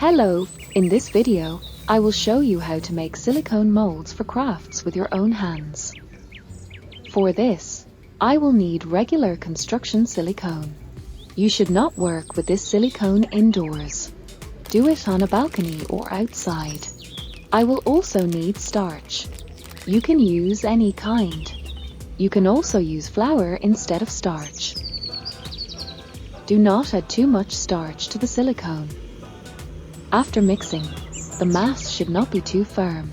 Hello, in this video, I will show you how to make silicone molds for crafts with your own hands. For this, I will need regular construction silicone. You should not work with this silicone indoors. Do it on a balcony or outside. I will also need starch. You can use any kind. You can also use flour instead of starch. Do not add too much starch to the silicone. After mixing, the mass should not be too firm.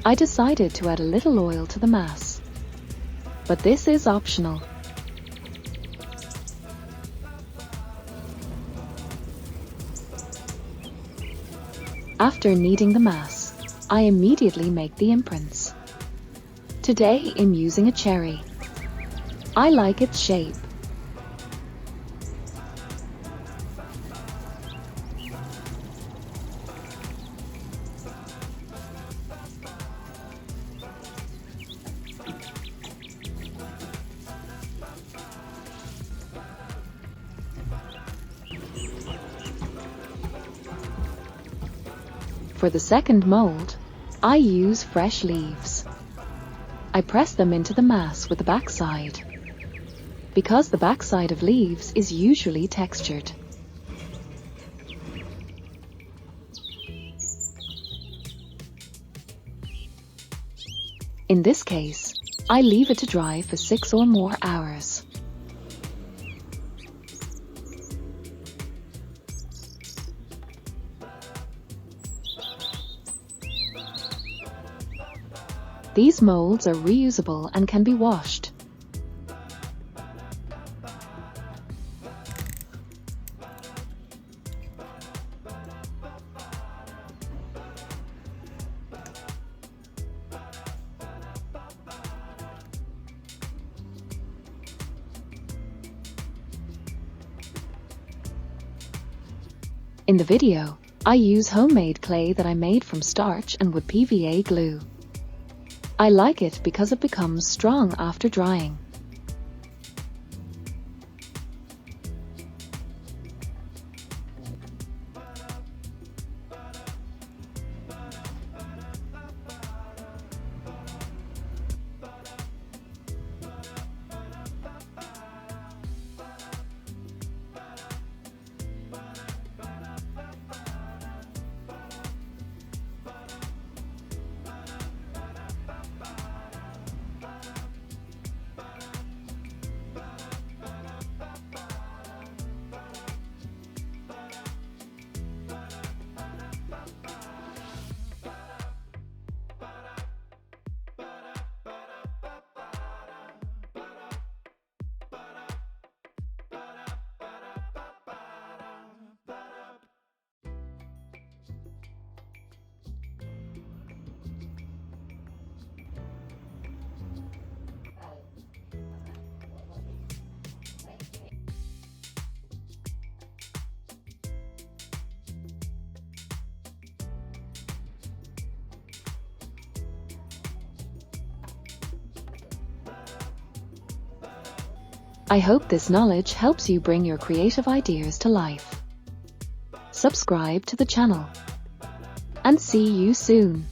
I decided to add a little oil to the mass, but this is optional. After kneading the mass, I immediately make the imprints. Today I'm using a cherry. I like its shape. For the second mold, I use fresh leaves. I press them into the mass with the backside, because the backside of leaves is usually textured. In this case, I leave it to dry for 6 or more hours. These molds are reusable and can be washed. In the video, I use homemade clay that I made from starch and wood PVA glue. I like it because it becomes strong after drying. I hope this knowledge helps you bring your creative ideas to life. Subscribe to the channel, and see you soon.